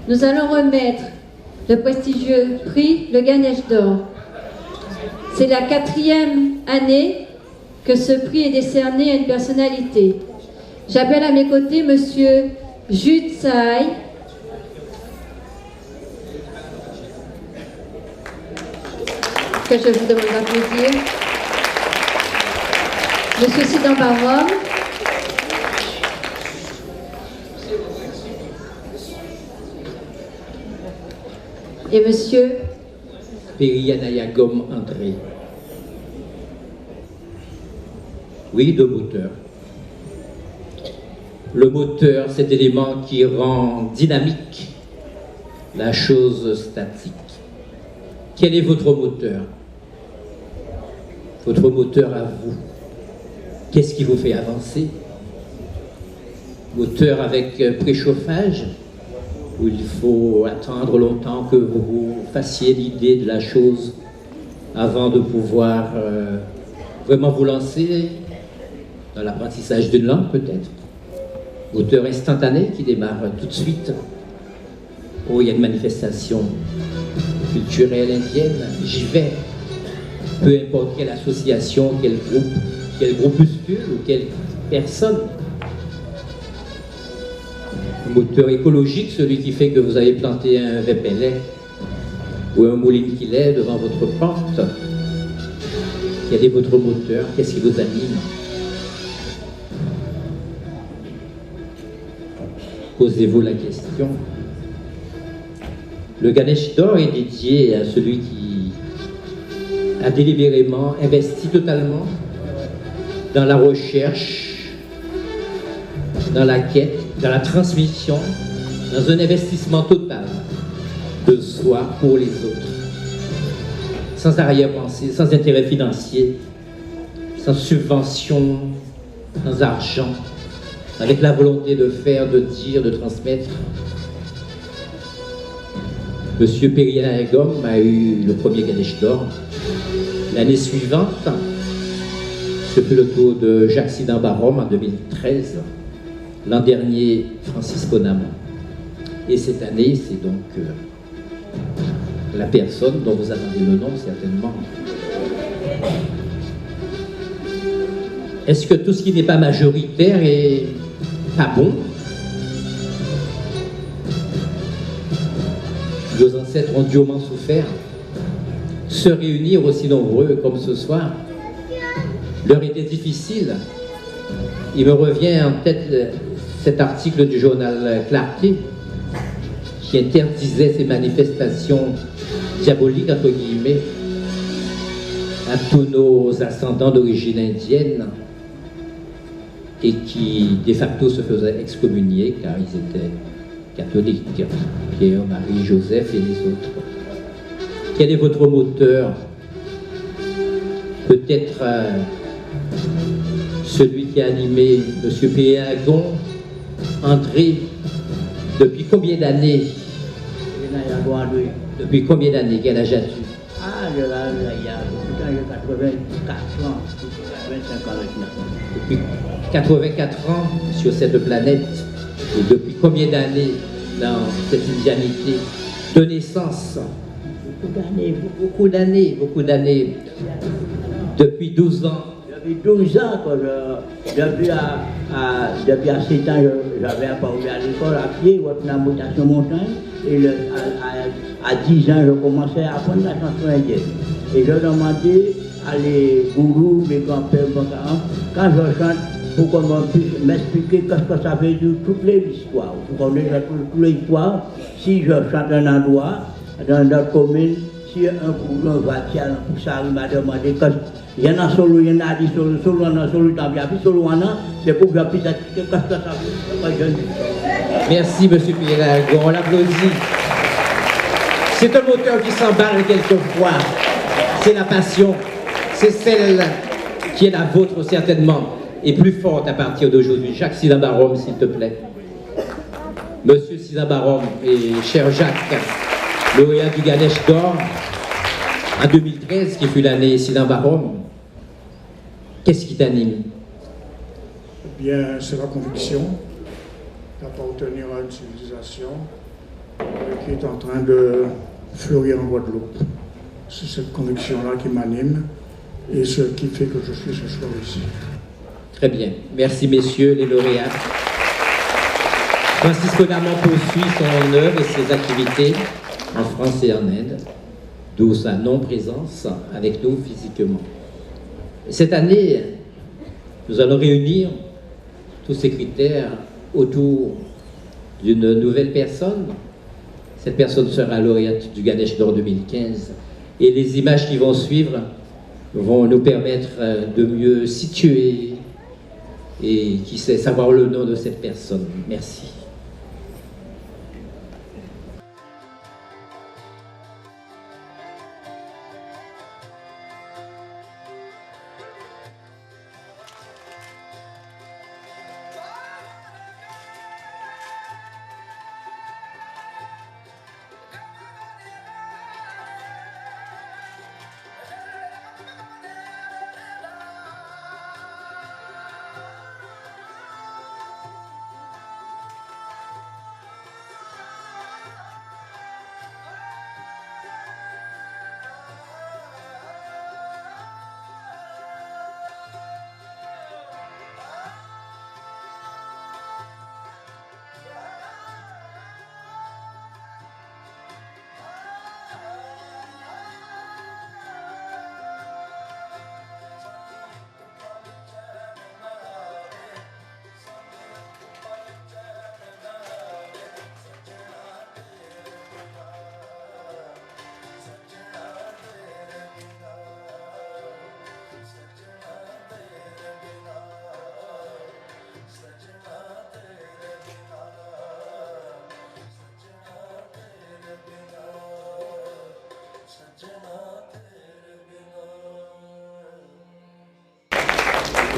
nous allons remettre le prestigieux prix Le Ganesh d'Or. C'est la 4e année que ce prix est décerné à une personnalité. J'appelle à mes côtés Monsieur Jude Saï, que je vous demande d'applaudir. Monsieur Sidan Barom, et Monsieur Periyanayagom André. Oui, de moteur. Le moteur, cet élément qui rend dynamique la chose statique. Quel est votre moteur? Votre moteur à vous. Qu'est-ce qui vous fait avancer? Moteur avec préchauffage, où il faut attendre longtemps que vous fassiez l'idée de la chose avant de pouvoir vraiment vous lancer dans l'apprentissage d'une langue peut-être. Moteur instantané qui démarre tout de suite. Oh, il y a une manifestation culturelle indienne, j'y vais. Peu importe quelle association, quel groupuscule ou quelle personne. Un moteur écologique, celui qui fait que vous avez planté un vépelet ou un moulin qui lait devant votre porte. Quel est votre moteur? Qu'est-ce qui vous anime? Posez-vous la question. Le Ganesh d'Or est dédié à celui qui a délibérément investi totalement dans la recherche, dans la quête, dans la transmission, dans un investissement total de soi pour les autres, sans arrière-pensée, sans intérêt financier, sans subvention, sans argent, avec la volonté de faire, de dire, de transmettre. Monsieur Periyanayagom a eu le premier Ganesh d'Or. L'année suivante, ce fut le tour de Jacques Sidan Barom en 2013. L'an dernier, Francis Ponam. Et cette année, c'est donc la personne dont vous attendez le nom, certainement. Est-ce que tout ce qui n'est pas majoritaire est pas bon? Nos ancêtres ont durement souffert. Se réunir aussi nombreux comme ce soir, l'heure était difficile. Il me revient en tête cet article du journal Clarté qui interdisait ces manifestations diaboliques, entre guillemets, à tous nos ascendants d'origine indienne et qui, de facto, se faisaient excommunier car ils étaient catholiques, Pierre, Marie, Joseph et les autres. Quel est votre moteur? Peut-être celui qui a animé M. Periyanayagom André, depuis combien d'années? Depuis combien d'années? Quel âge as-tu? Ah, il y a 84 ans, 85 ans maintenant. Depuis 84 ans sur cette planète. Et depuis combien d'années dans cette indianité de naissance? Beaucoup d'années. Depuis 12 ans. Depuis 12 ans, depuis à 7 ans, j'avais apparu à l'école à pied, ou à montation montagne. Et à 10 ans, je commençais à apprendre la chanson indienne. Et je demandais à les gourous, mes grands-pères, quand je chante, pour qu'on puisse m'expliquer qu'est-ce que ça veut dire, toutes les histoires. Pour qu'on ait toutes les histoires, si je chante un endroit, dans notre commune, si un gourou va tirer pour ça, il m'a demandé il y en a solo, il y en a dit solo, il y en a solo, c'est pour que je puisse expliquer qu'est-ce que ça veut dire. Merci, M. Periyanayagom, on l'applaudit. C'est un moteur qui s'emballe quelquefois. C'est la passion. C'est celle qui est la vôtre, certainement, et plus forte à partir d'aujourd'hui. Jacques Sidan Barom, s'il te plaît. Monsieur Sidan Barom et cher Jacques, lauréat du Ganesh d'Or en 2013, qui fut l'année Sidan Barom. Qu'est-ce qui t'anime? Eh bien, c'est la conviction d'appartenir à une civilisation qui est en train de fleurir en Guadeloupe. C'est cette conviction-là qui m'anime et ce qui fait que je suis ce soir ici. Très bien. Merci, messieurs les lauréats. Francisco Darman poursuit son œuvre et ses activités en France et en Inde, d'où sa non-présence avec nous physiquement. Cette année, nous allons réunir tous ces critères autour d'une nouvelle personne. Cette personne sera lauréate du Ganesh d'Or 2015 et les images qui vont suivre vont nous permettre de mieux situer et qui sait savoir le nom de cette personne. Merci.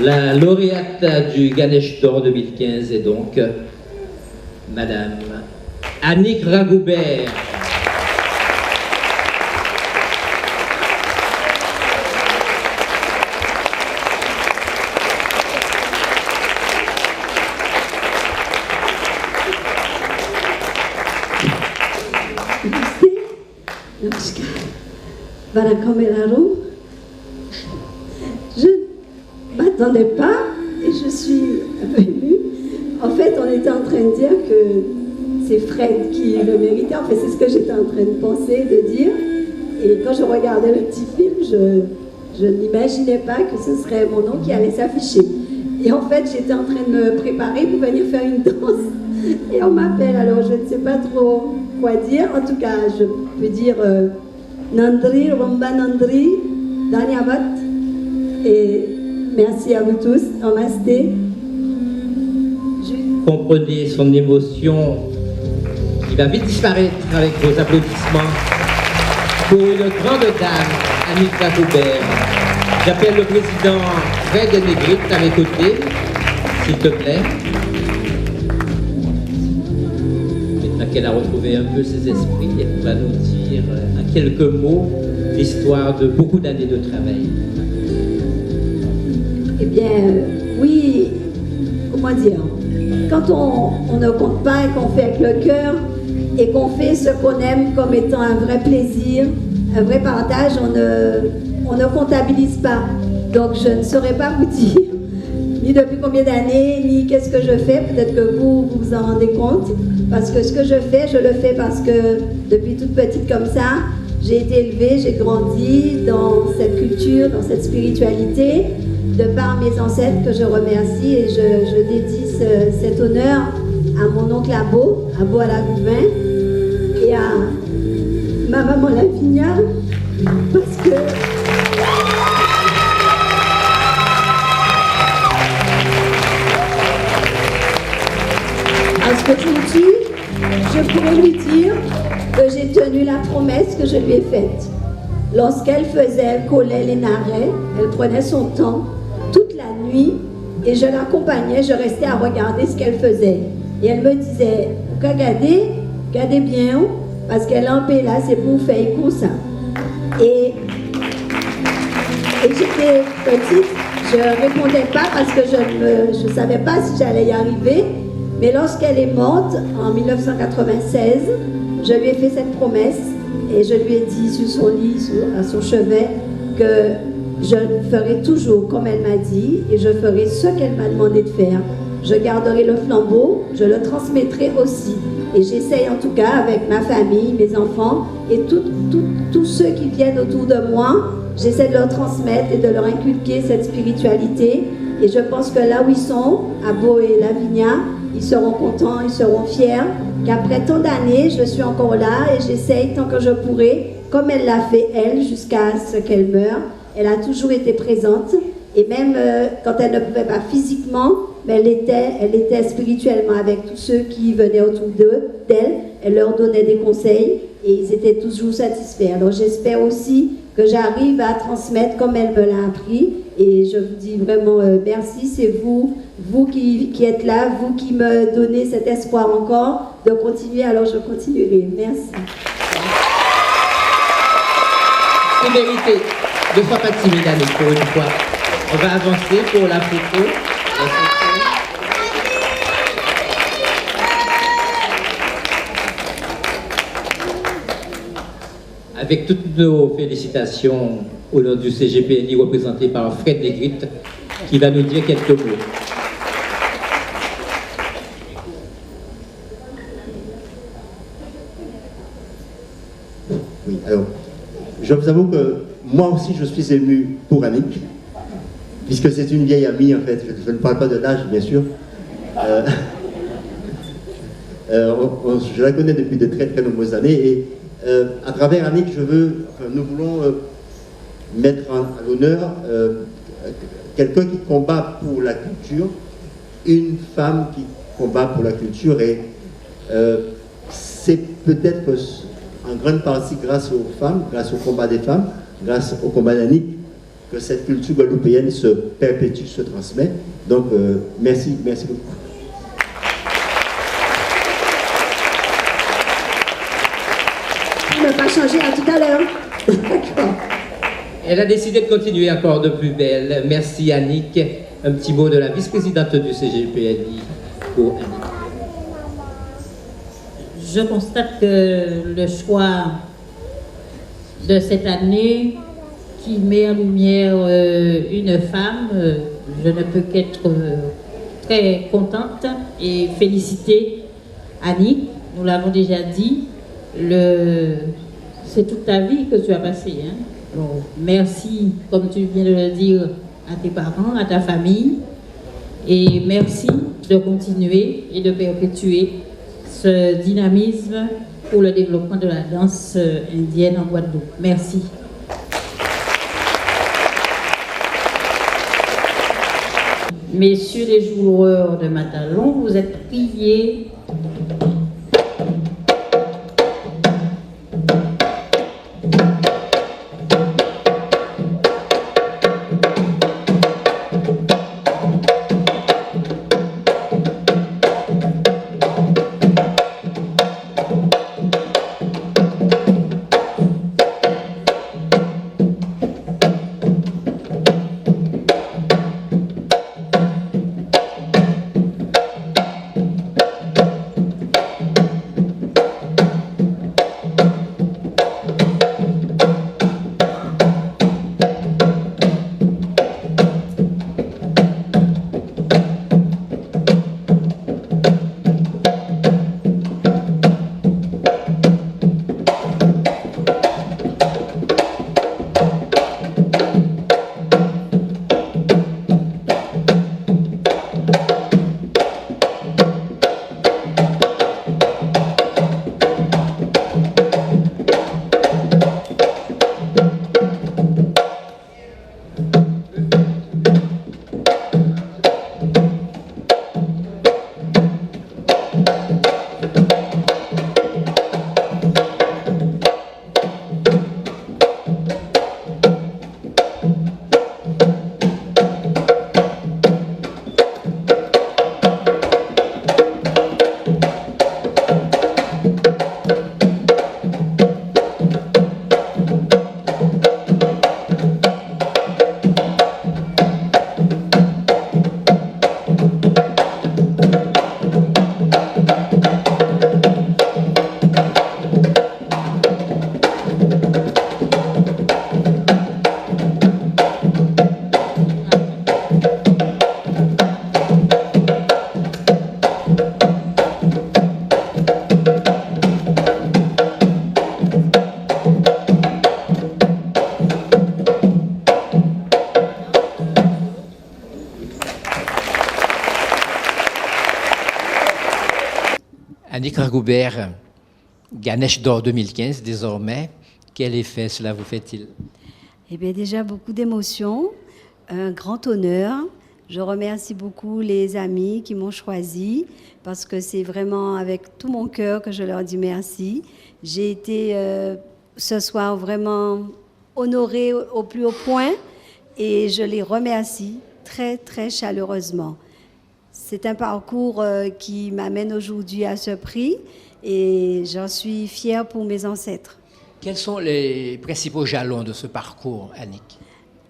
La lauréate du Ganesh d'Or 2015 est donc Madame Annick Ragoubert. Namaskar. Vanakkam Elaru. Je ne m'attendais pas et je suis un peu émue. En fait, on était en train de dire que c'est Fred qui le méritait. En fait, c'est ce que j'étais en train de penser, de dire. Et quand je regardais le petit film, je n'imaginais pas que ce serait mon nom qui allait s'afficher. Et en fait, j'étais en train de me préparer pour venir faire une danse. Et on m'appelle, alors je ne sais pas trop quoi dire. En tout cas, je peux dire Nandri, Romba Nandri, Danyavat. Et merci à vous tous. Namasté. Comprenez son émotion qui va vite disparaître avec vos applaudissements pour une grande dame, Annick Ragoubert. J'appelle le président Fred Négrit à mes côtés, s'il te plaît. Maintenant qu'elle a retrouvé un peu ses esprits, elle va nous dire en quelques mots l'histoire de beaucoup d'années de travail. Eh bien, oui, comment dire, quand on ne compte pas et qu'on fait avec le cœur et qu'on fait ce qu'on aime comme étant un vrai plaisir, un vrai partage, on ne comptabilise pas. Donc je ne saurais pas vous dire ni depuis combien d'années, ni qu'est-ce que je fais. Peut-être que vous vous en rendez compte. Parce que ce que je le fais parce que depuis toute petite comme ça, j'ai été élevée, j'ai grandi dans cette culture, dans cette spiritualité, de par mes ancêtres que je remercie et je dédie cet honneur à mon oncle Abo à la Louvain, et à ma maman Lavinia, parce que à ce que tu me dis, je pourrais lui dire que j'ai tenu la promesse que je lui ai faite. Lorsqu'elle elle collait les narets, elle prenait son temps toute la nuit et je l'accompagnais, je restais à regarder ce qu'elle faisait. Et elle me disait, regardez bien, parce qu'elle en paix là, c'est pour faire comme ça. Et j'étais petite, je ne répondais pas parce que je ne savais pas si j'allais y arriver. Mais lorsqu'elle est morte en 1996, je lui ai fait cette promesse et je lui ai dit sur son lit, à son chevet, que je ferai toujours comme elle m'a dit et je ferai ce qu'elle m'a demandé de faire. Je garderai le flambeau, je le transmettrai aussi. Et j'essaye en tout cas avec ma famille, mes enfants et tous ceux qui viennent autour de moi, j'essaie de leur transmettre et de leur inculquer cette spiritualité. Et je pense que là où ils sont, à Beau et Lavinia, ils seront contents, ils seront fiers qu'après tant d'années, je suis encore là et j'essaye tant que je pourrai, comme elle l'a fait elle, jusqu'à ce qu'elle meure. Elle a toujours été présente et même quand elle ne pouvait pas physiquement, mais elle était spirituellement avec tous ceux qui venaient autour d'elle. Elle leur donnait des conseils et ils étaient toujours satisfaits. Alors j'espère aussi que j'arrive à transmettre comme elle me l'a appris. Et je vous dis vraiment merci, c'est vous qui êtes là, vous qui me donnez cet espoir encore de continuer, alors je continuerai. Merci. C'est mérité. Ne sois pas timide, Annick, pour une fois. On va avancer pour la photo. Avec toutes nos félicitations au nom du CGPNI représenté par Fred Desgrittes qui va nous dire quelques mots. Oui, alors, je vous avoue que moi aussi je suis ému pour Annick, puisque c'est une vieille amie en fait, je ne parle pas de l'âge bien sûr. Je la connais depuis de très très nombreuses années et à travers Annick, nous voulons mettre à l'honneur quelqu'un qui combat pour la culture, une femme qui combat pour la culture et c'est peut-être en grande partie grâce aux femmes, grâce au combat des femmes, grâce au combat d'Annick, que cette culture guadeloupéenne se perpétue, se transmet. Donc merci beaucoup. Ne pas changer à tout à l'heure. D'accord. Elle a décidé de continuer encore de plus belle. Merci Annick. Un petit mot de la vice-présidente du CGPNI pour Annick. Je constate que le choix de cette année qui met en lumière une femme, je ne peux qu'être très contente et féliciter Annick. Nous l'avons déjà dit. C'est toute ta vie que tu as passé. Hein? Donc, merci, comme tu viens de le dire, à tes parents, à ta famille. Et merci de continuer et de perpétuer ce dynamisme pour le développement de la danse indienne en Guadeloupe. Merci. Messieurs les joueurs de Matalon, vous êtes priés Annick Ragoubert, Ganesh d'or 2015 désormais, quel effet cela vous fait-il? Eh bien, déjà beaucoup d'émotions, un grand honneur. Je remercie beaucoup les amis qui m'ont choisi parce que c'est vraiment avec tout mon cœur que je leur dis merci. J'ai été ce soir vraiment honorée au plus haut point et je les remercie très, très chaleureusement. C'est un parcours qui m'amène aujourd'hui à ce prix et j'en suis fière pour mes ancêtres. Quels sont les principaux jalons de ce parcours, Annick?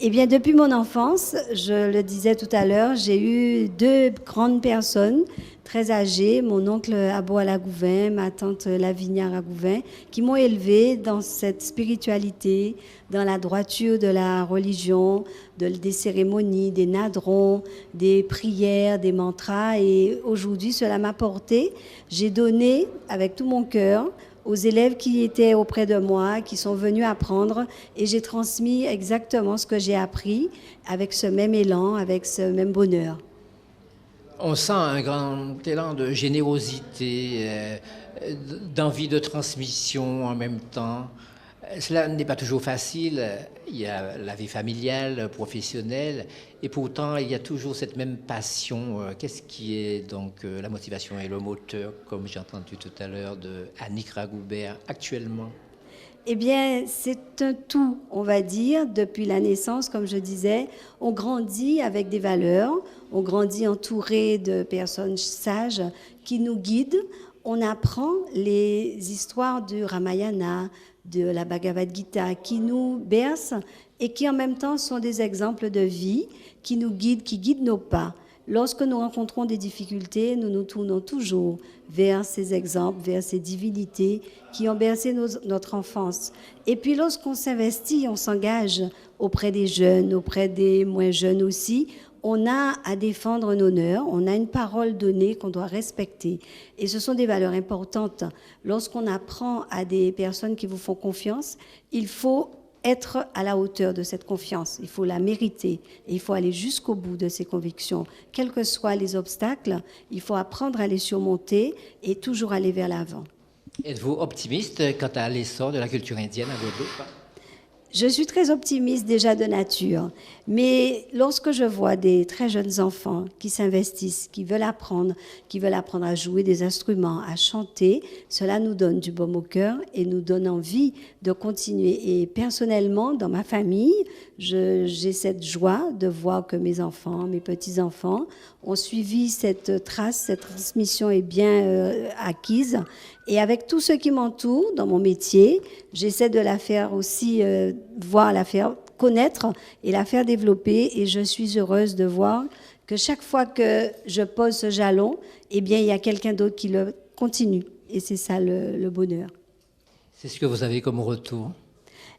Eh bien, depuis mon enfance, je le disais tout à l'heure, j'ai eu deux grandes personnes très âgées, mon oncle Abo Alagouvin, ma tante Lavinia Ragouvin, qui m'ont élevée dans cette spiritualité, dans la droiture de la religion, des cérémonies, des nadrons, des prières, des mantras. Et aujourd'hui, cela m'a porté. J'ai donné avec tout mon cœur aux élèves qui étaient auprès de moi, qui sont venus apprendre, et j'ai transmis exactement ce que j'ai appris avec ce même élan, avec ce même bonheur. On sent un grand élan de générosité, d'envie de transmission en même temps. Cela n'est pas toujours facile. Il y a la vie familiale, professionnelle, et pourtant il y a toujours cette même passion. Qu'est-ce qui est donc la motivation et le moteur, comme j'ai entendu tout à l'heure, de Annick Ragoubert actuellement? Eh bien, c'est un tout, on va dire. Depuis la naissance, comme je disais, on grandit avec des valeurs, on grandit entouré de personnes sages qui nous guident. On apprend les histoires du Ramayana, de la Bhagavad Gita, qui nous bercent et qui en même temps sont des exemples de vie, qui nous guident, qui guident nos pas. Lorsque nous rencontrons des difficultés, nous nous tournons toujours vers ces exemples, vers ces divinités qui ont bercé notre enfance. Et puis lorsqu'on s'investit, on s'engage auprès des jeunes, auprès des moins jeunes aussi, on a à défendre un honneur, on a une parole donnée qu'on doit respecter. Et ce sont des valeurs importantes. Lorsqu'on apprend à des personnes qui vous font confiance, il faut être à la hauteur de cette confiance. Il faut la mériter et il faut aller jusqu'au bout de ses convictions. Quels que soient les obstacles, il faut apprendre à les surmonter et toujours aller vers l'avant. Êtes-vous optimiste quant à l'essor de la culture indienne à Guadeloupe? Je suis très optimiste déjà de nature, mais lorsque je vois des très jeunes enfants qui s'investissent, qui veulent apprendre à jouer des instruments, à chanter, cela nous donne du baume au cœur et nous donne envie de continuer. Et personnellement, dans ma famille, j'ai cette joie de voir que mes enfants, mes petits-enfants ont suivi cette trace, cette transmission est bien acquise. Et avec tout ce qui m'entoure dans mon métier, j'essaie de la faire aussi voir, la faire connaître et la faire développer. Et je suis heureuse de voir que chaque fois que je pose ce jalon, eh bien, il y a quelqu'un d'autre qui le continue. Et c'est ça le bonheur. C'est ce que vous avez comme retour?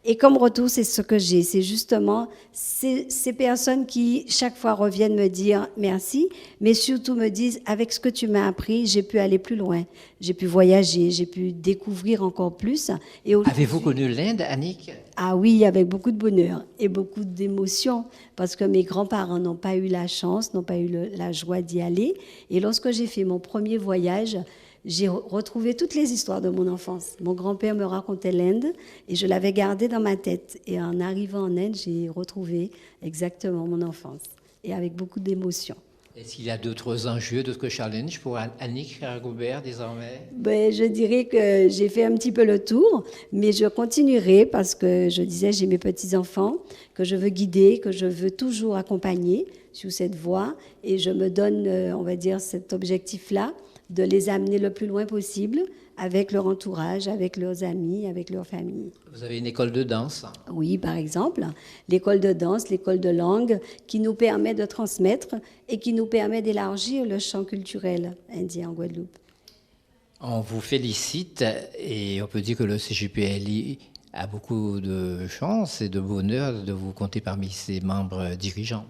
Et comme retour, c'est ce que j'ai. C'est justement ces personnes qui, chaque fois, reviennent me dire merci, mais surtout me disent, avec ce que tu m'as appris, j'ai pu aller plus loin. J'ai pu voyager, j'ai pu découvrir encore plus. Et avez-vous connu l'Inde, Annick? Ah oui, avec beaucoup de bonheur et beaucoup d'émotion, parce que mes grands-parents n'ont pas eu la chance, n'ont pas eu la joie d'y aller. Et lorsque j'ai fait mon premier voyage, j'ai retrouvé toutes les histoires de mon enfance. Mon grand-père me racontait l'Inde et je l'avais gardé dans ma tête. Et en arrivant en Inde, j'ai retrouvé exactement mon enfance et avec beaucoup d'émotion. Est-ce qu'il y a d'autres enjeux, d'autres challenges pour Annick Ragoubert désormais? Je dirais que j'ai fait un petit peu le tour, mais je continuerai parce que je disais, j'ai mes petits-enfants que je veux guider, que je veux toujours accompagner sur cette voie et je me donne, on va dire, cet objectif-là de les amener le plus loin possible avec leur entourage, avec leurs amis, avec leur famille. Vous avez une école de danse? Oui, par exemple, l'école de danse, l'école de langue, qui nous permet de transmettre et qui nous permet d'élargir le champ culturel indien en Guadeloupe. On vous félicite et on peut dire que le CGPLI a beaucoup de chance et de bonheur de vous compter parmi ses membres dirigeants.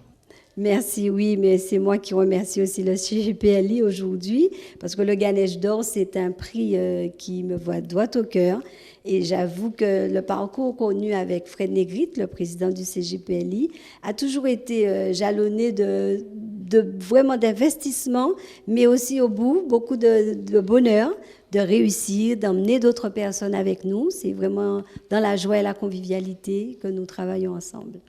Merci, oui, mais c'est moi qui remercie aussi le CGPLI aujourd'hui, parce que le Ganesh d'or, c'est un prix qui me voit droit au cœur. Et j'avoue que le parcours connu avec Fred Négrite, le président du CGPLI, a toujours été jalonné vraiment d'investissement, mais aussi au bout, beaucoup de bonheur, de réussir, d'emmener d'autres personnes avec nous. C'est vraiment dans la joie et la convivialité que nous travaillons ensemble.